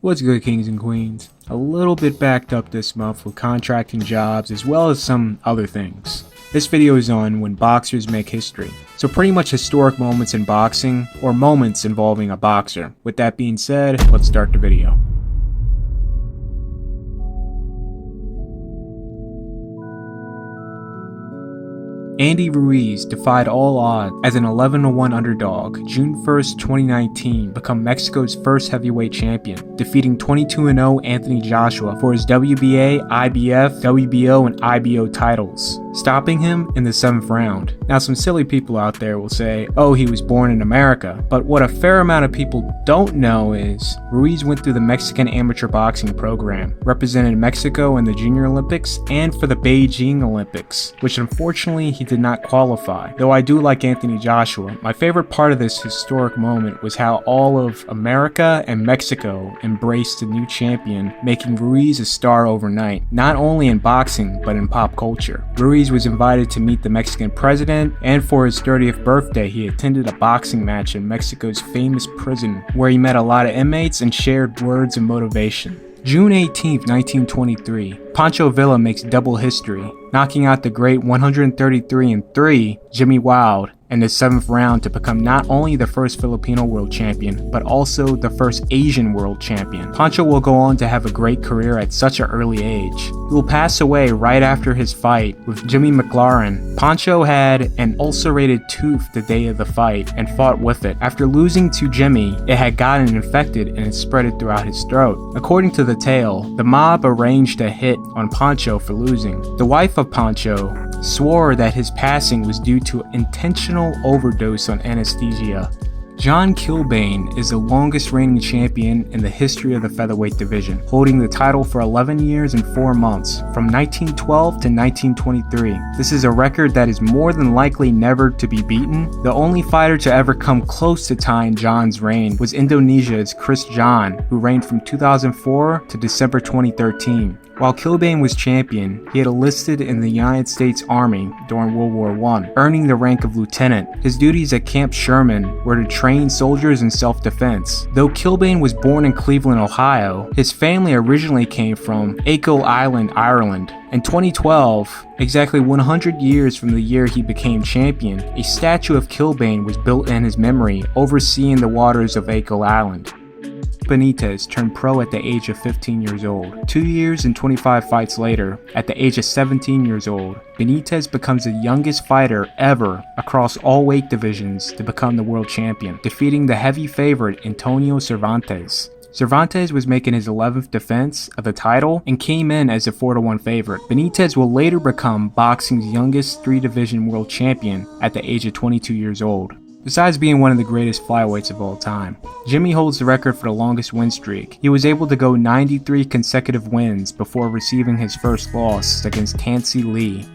What's good, kings and queens? A little bit backed up this month with contracting jobs as well as some other things. This video is on when boxers make history. So pretty much historic moments in boxing or moments involving a boxer. With that being said, let's start the video. Andy Ruiz defied all odds as an 11-1 underdog, June 1st, 2019, become Mexico's first heavyweight champion, defeating 22-0 Anthony Joshua for his WBA, IBF, WBO, and IBO titles, stopping him in the 7th round. Now some silly people out there will say, oh, he was born in America, but what a fair amount of people don't know is Ruiz went through the Mexican amateur boxing program, represented Mexico in the Junior Olympics and for the Beijing Olympics, which unfortunately he did not qualify. Though I do like Anthony Joshua, my favorite part of this historic moment was how all of America and Mexico embraced the new champion, making Ruiz a star overnight, not only in boxing but in pop culture. Ruiz was invited to meet the Mexican president, and for his 30th birthday he attended a boxing match in Mexico's famous prison, where he met a lot of inmates and shared words of motivation. June 18, 1923, Pancho Villa makes double history, knocking out the great 133-3 Jimmy Wilde in the 7th round to become not only the first Filipino world champion, but also the first Asian world champion. Pancho will go on to have a great career at such an early age. He will pass away right after his fight with Jimmy McLaren. Pancho had an ulcerated tooth the day of the fight and fought with it. After losing to Jimmy, it had gotten infected and it spread it throughout his throat. According to the tale, the mob arranged a hit on Pancho for losing. The wife of Pancho swore that his passing was due to intentional overdose on anesthesia. John Kilbane is the longest reigning champion in the history of the featherweight division, holding the title for 11 years and 4 months, from 1912 to 1923. This is a record that is more than likely never to be beaten. The only fighter to ever come close to tying John's reign was Indonesia's Chris John, who reigned from 2004 to December 2013. While Kilbane was champion, he had enlisted in the United States Army during World War I, earning the rank of lieutenant. His duties at Camp Sherman were to train soldiers in self-defense. Though Kilbane was born in Cleveland, Ohio, his family originally came from Achill Island, Ireland. In 2012, exactly 100 years from the year he became champion, a statue of Kilbane was built in his memory, overseeing the waters of Achill Island. Benitez turned pro at the age of 15 years old. 2 years and 25 fights later, at the age of 17 years old, Benitez becomes the youngest fighter ever across all weight divisions to become the world champion, defeating the heavy favorite Antonio Cervantes. Cervantes was making his 11th defense of the title and came in as a 4-1 favorite. Benitez will later become boxing's youngest 3-division world champion at the age of 22 years old. Besides being one of the greatest flyweights of all time, Jimmy holds the record for the longest win streak. He was able to go 93 consecutive wins before receiving his first loss against Tansy Lee.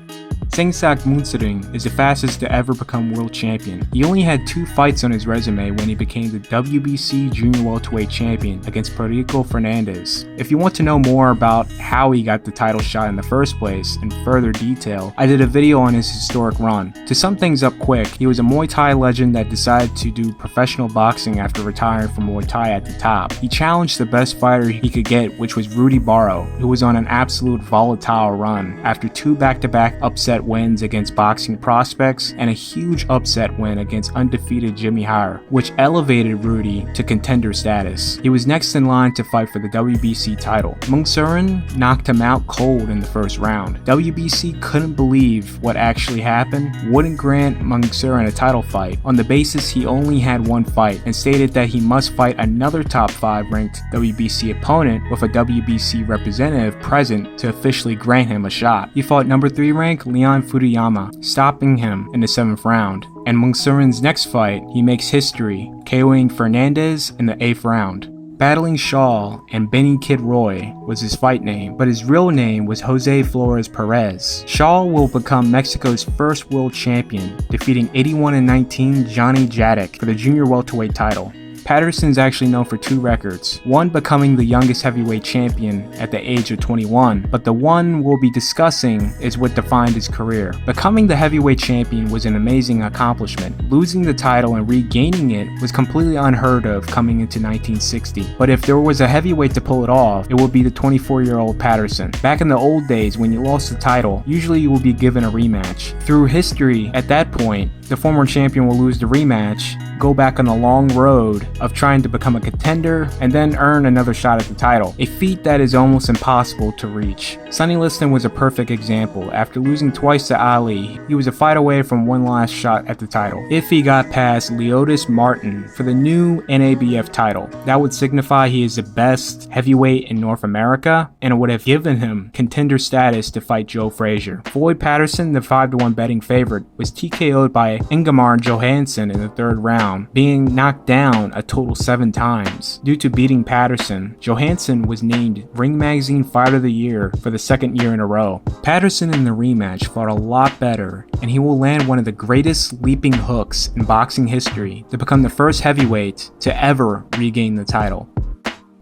Sengsak Muntsering is the fastest to ever become world champion. He only had 2 fights on his resume when he became the WBC Junior Welterweight Champion against Perico Fernandez. If you want to know more about how he got the title shot in the first place in further detail, I did a video on his historic run. To sum things up quick, he was a Muay Thai legend that decided to do professional boxing after retiring from Muay Thai at the top. He challenged the best fighter he could get, which was Rudy Barro, who was on an absolute volatile run after 2 back-to-back upset wins against boxing prospects and a huge upset win against undefeated Jimmy Hire, which elevated Rudy to contender status. He was next in line to fight for the WBC title. Muntsering knocked him out cold in the first round. WBC couldn't believe what actually happened, wouldn't grant Muntsering a title fight on the basis he only had 1 fight, and stated that he must fight another top 5 ranked WBC opponent with a WBC representative present to officially grant him a shot. He fought number 3 ranked Leon Fuduyama, stopping him in the 7th round. And Muntsering's next fight, he makes history, KOing Fernandez in the 8th round. Battling Shaw and Benny Kid Roy was his fight name, but his real name was Jose Flores Perez. Shaw will become Mexico's first world champion, defeating 81-19 Johnny Jadek for the junior welterweight title. Patterson's actually known for 2 records, one becoming the youngest heavyweight champion at the age of 21, but the one we'll be discussing is what defined his career. Becoming the heavyweight champion was an amazing accomplishment. Losing the title and regaining it was completely unheard of coming into 1960, but if there was a heavyweight to pull it off, it would be the 24-year-old Patterson. Back in the old days, when you lost the title, usually you would be given a rematch. Through history, at that point, the former champion will lose the rematch, go back on a long road of trying to become a contender, and then earn another shot at the title, a feat that is almost impossible to reach. Sonny Liston was a perfect example. After losing twice to Ali, he was a fight away from one last shot at the title. If he got past Leotis Martin for the new NABF title, that would signify he is the best heavyweight in North America, and it would have given him contender status to fight Joe Frazier. Floyd Patterson, the 5-1 betting favorite, was TKO'd by Ingemar Johansson in the 3rd round, being knocked down a total 7 times. Due to beating Patterson, Johansson was named Ring Magazine Fighter of the Year for the 2nd year in a row. Patterson in the rematch fought a lot better, and he will land one of the greatest leaping hooks in boxing history to become the first heavyweight to ever regain the title.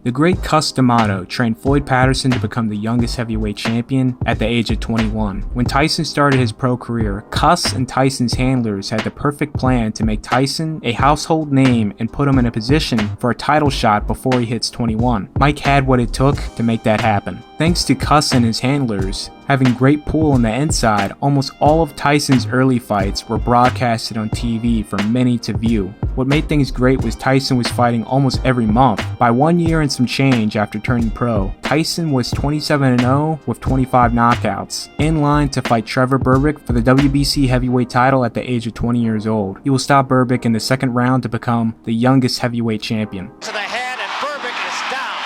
The great Cus D'Amato trained Floyd Patterson to become the youngest heavyweight champion at the age of 21. When Tyson started his pro career, Cus and Tyson's handlers had the perfect plan to make Tyson a household name and put him in a position for a title shot before he hits 21. Mike had what it took to make that happen. Thanks to Cus and his handlers having great pull on the inside, almost all of Tyson's early fights were broadcasted on TV for many to view. What made things great was Tyson was fighting almost every month. By 1 year and some change after turning pro, Tyson was 27-0 with 25 knockouts, in line to fight Trevor Berbick for the WBC heavyweight title at the age of 20 years old. He will stop Berbick in the 2nd round to become the youngest heavyweight champion. To the head, and Berbick is down.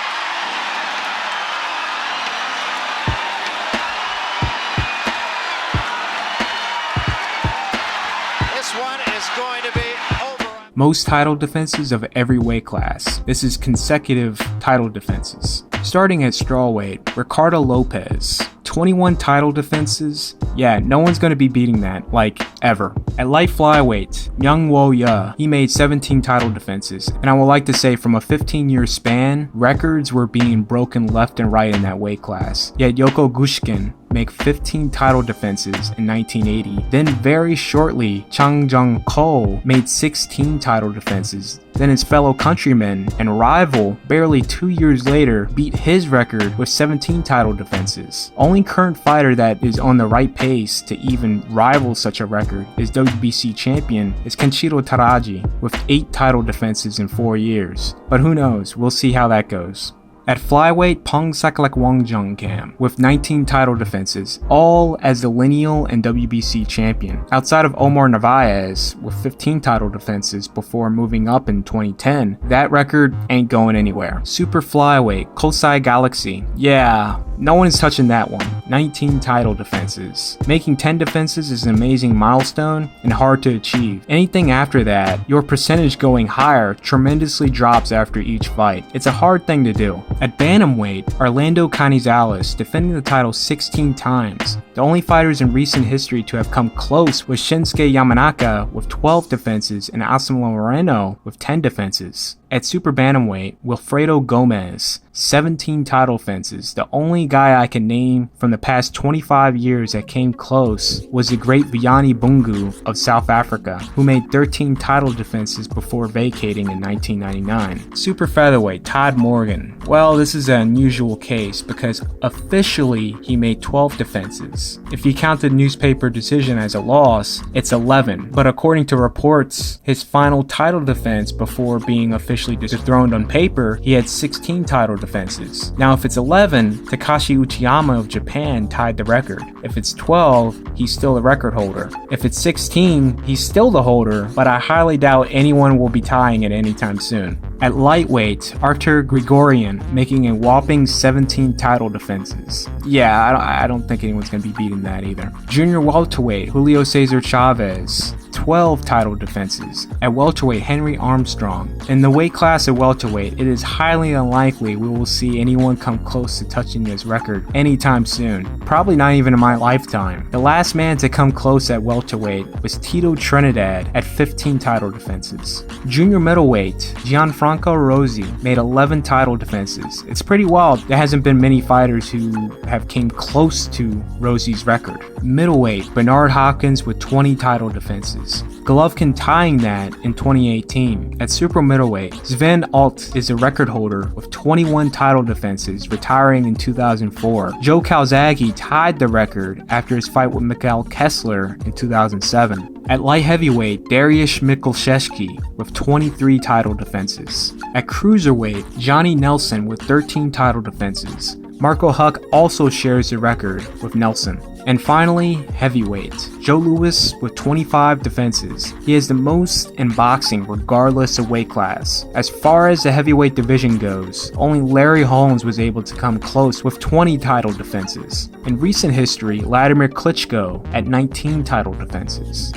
This one is going to be over. Most title defenses of every weight class. This is consecutive title defenses. Starting at strawweight, Ricardo Lopez. 21 title defenses? Yeah, no one's going to be beating that, like, ever. At light flyweight, Young Wo Ya, he made 17 title defenses, and I would like to say from a 15-year span, records were being broken left and right in that weight class. Yet Yoko Gushkin make 15 title defenses in 1980. Then very shortly, Chang Jung Ko made 16 title defenses. Then his fellow countryman and rival, barely 2 years later, beat his record with 17 title defenses. Only current fighter that is on the right pace to even rival such a record is WBC champion is Kenshiro Taraji with 8 title defenses in 4 years. But who knows, we'll see how that goes. At flyweight, Peng Sakalek-Wongjongkam with 19 title defenses, all as the lineal and WBC champion. Outside of Omar Narvaez with 15 title defenses before moving up in 2010, that record ain't going anywhere. Super flyweight, Kosai Galaxy. Yeah, no one is touching that one. 19 title defenses. Making 10 defenses is an amazing milestone and hard to achieve. Anything after that, your percentage going higher tremendously drops after each fight. It's a hard thing to do. At bantamweight, Orlando Canizales defending the title 16 times. The only fighters in recent history to have come close was Shinsuke Yamanaka with 12 defenses and Asimo Moreno with 10 defenses. At super bantamweight, Wilfredo Gomez, 17 title defenses. The only guy I can name from the past 25 years that came close was the great Vianney Bungu of South Africa, who made 13 title defenses before vacating in 1999. Super featherweight, Todd Morgan. Well, this is an unusual case because officially he made 12 defenses. If you count the newspaper decision as a loss, it's 11. But according to reports, his final title defense before being officially dethroned on paper, he had 16 title defenses. Now if it's 11, Takashi Uchiyama of Japan tied the record. If it's 12, he's still the record holder. If it's 16, he's still the holder, but I highly doubt anyone will be tying it anytime soon. At lightweight, Artur Grigorian making a whopping 17 title defenses. Yeah, I don't think anyone's going to be beating that either. Junior welterweight, Julio Cesar Chavez, 12 title defenses. At welterweight, Henry Armstrong. In the weight class at welterweight, it is highly unlikely we will see anyone come close to touching this record anytime soon. Probably not even in my lifetime. The last man to come close at welterweight was Tito Trinidad at 15 title defenses. Junior middleweight, Gianfranco Rosi made 11 title defenses. It's pretty wild. There hasn't been many fighters who have came close to Rosi's record. Middleweight, Bernard Hopkins with 20 title defenses. Golovkin tying that in 2018. At super middleweight, Sven Alt is a record holder with 21 title defenses, retiring in 2004. Joe Calzaghe tied the record after his fight with Mikhail Kessler in 2007. At light heavyweight, Dariusz Mikulszewski with 23 title defenses. At cruiserweight, Johnny Nelson with 13 title defenses. Marco Huck also shares the record with Nelson. And finally, heavyweight, Joe Louis with 25 defenses. He has the most in boxing regardless of weight class. As far as the heavyweight division goes, only Larry Holmes was able to come close with 20 title defenses. In recent history, Vladimir Klitschko at 19 title defenses.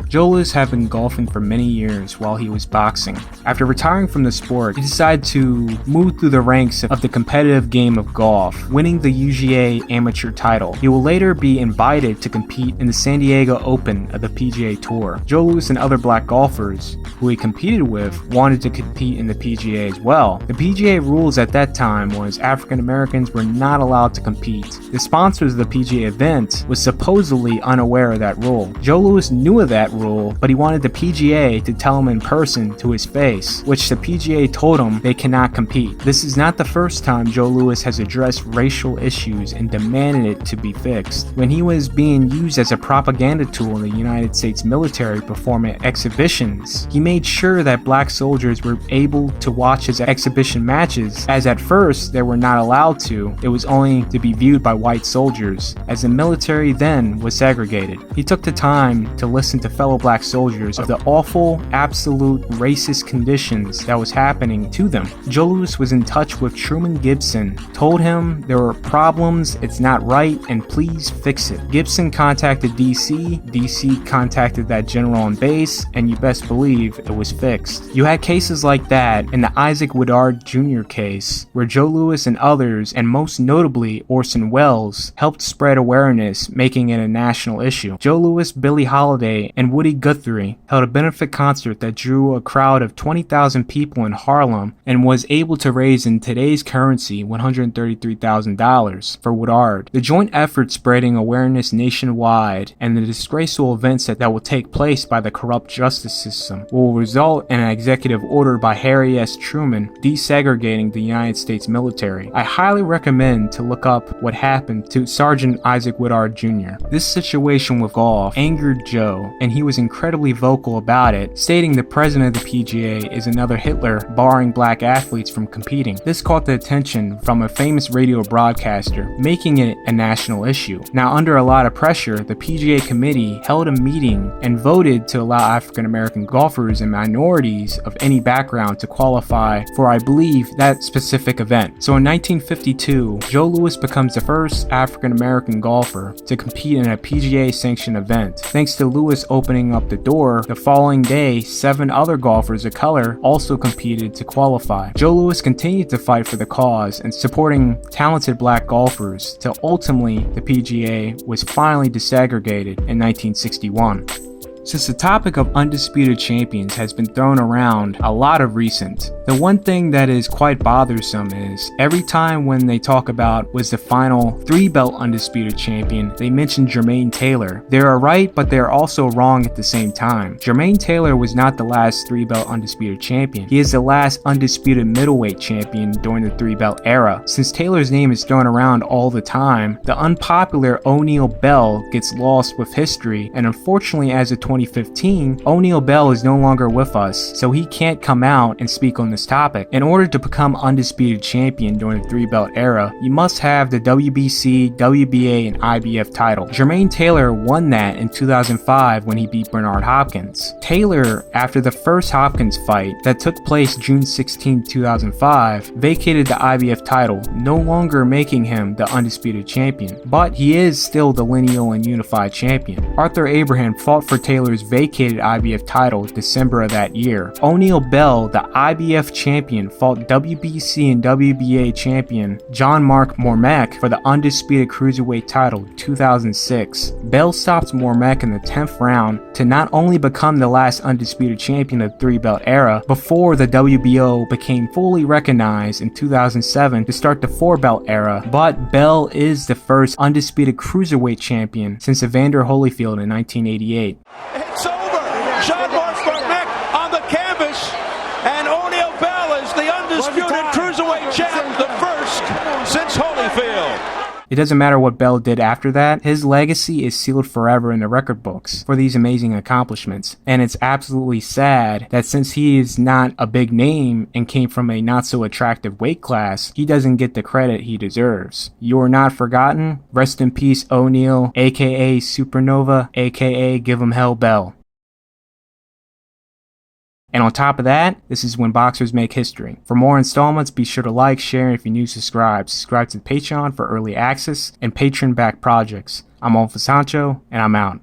Joe Louis had been golfing for many years while he was boxing. After retiring from the sport, he decided to move through the ranks of the competitive game of golf, winning the UGA Amateur title. He will later be invited to compete in the San Diego Open of the PGA Tour. Joe Louis and other black golfers who he competed with wanted to compete in the PGA as well. The PGA rules at that time was African Americans were not allowed to compete. The sponsors of the PGA event was supposedly unaware of that rule. Joe Louis knew of that rule, but he wanted the PGA to tell him in person to his face, which the PGA told him they cannot compete. This is not the first time Joe Louis has addressed racial issues and demanded it to be fixed. When he was being used as a propaganda tool in the United States military performing exhibitions, he made sure that black soldiers were able to watch his exhibition matches, as at first they were not allowed to. It was only to be viewed by white soldiers, as the military then was segregated. He took the time to listen to fellow black soldiers of the awful, absolute racist conditions that was happening to them. Joe Louis was in touch with Truman Gibson, told him there were problems, it's not right, and please fix it. Gibson contacted DC contacted that general on base, and you best believe it was fixed. You had cases like that in the Isaac Woodard Jr. case, where Joe Louis and others, and most notably Orson Welles, helped spread awareness, making it a national issue. Joe Louis, Billie Holiday, and Woody Guthrie held a benefit concert that drew a crowd of 20,000 people in Harlem and was able to raise in today's currency $133,000 for Woodard. The joint effort spreading awareness nationwide and the disgraceful events that will take place by the corrupt justice system will result in an executive order by Harry S. Truman desegregating the United States military. I highly recommend to look up what happened to Sergeant Isaac Woodard Jr. This situation with golf angered Joe, and he was incredibly vocal about it, stating the president of the PGA is another Hitler barring black athletes from competing. This caught the attention from a famous radio broadcaster, making it a national issue. Now, under a lot of pressure, the PGA committee held a meeting and voted to allow African American golfers and minorities of any background to qualify for, I believe, that specific event. So in 1952, Joe Louis becomes the first African American golfer to compete in a PGA sanctioned event. Thanks to Louis opening up the door, the following day, 7 other golfers of color also competed to qualify. Joe Louis continued to fight for the cause and supporting talented black golfers till ultimately the PGA was finally desegregated in 1961. Since the topic of undisputed champions has been thrown around a lot of recent, the one thing that is quite bothersome is every time when they talk about was the final 3-belt undisputed champion, they mention Jermaine Taylor. They are right, but they are also wrong at the same time. Jermaine Taylor was not the last 3-belt undisputed champion. He is the last undisputed middleweight champion during the 3-belt era. Since Taylor's name is thrown around all the time, the unpopular O'Neal Bell gets lost with history, and unfortunately as of 2015, O'Neal Bell is no longer with us, so he can't come out and speak on this topic. In order to become undisputed champion during the 3-belt era, you must have the WBC, WBA, and IBF title. Jermaine Taylor won that in 2005 when he beat Bernard Hopkins. Taylor, after the first Hopkins fight that took place June 16, 2005, vacated the IBF title, no longer making him the undisputed champion, but he is still the lineal and unified champion. Arthur Abraham fought for Taylor's vacated IBF title December of that year. O'Neal Bell, the IBF champion, fought WBC and WBA champion John Mark Mormek for the undisputed cruiserweight title 2006. Bell stopped Mormek in the 10th round to not only become the last undisputed champion of the 3-belt era before the WBO became fully recognized in 2007 to start the 4-belt era, but Bell is the first undisputed cruiserweight champion since Evander Holyfield in 1988. It's over. John Mark Mormek on the canvas, and O'Neal Bell is the undisputed cruiserweight champ, the first since Holyfield. It doesn't matter what Bell did after that, his legacy is sealed forever in the record books for these amazing accomplishments. And it's absolutely sad that since he is not a big name and came from a not so attractive weight class, he doesn't get the credit he deserves. You are not forgotten. Rest in peace, O'Neal, aka Supernova, aka Give 'em Hell Bell. And on top of that, this is when boxers make history. For more installments, be sure to like, share, and if you're new, subscribe. Subscribe to Patreon for early access and patron-backed projects. I'm Alpha Sancho, and I'm out.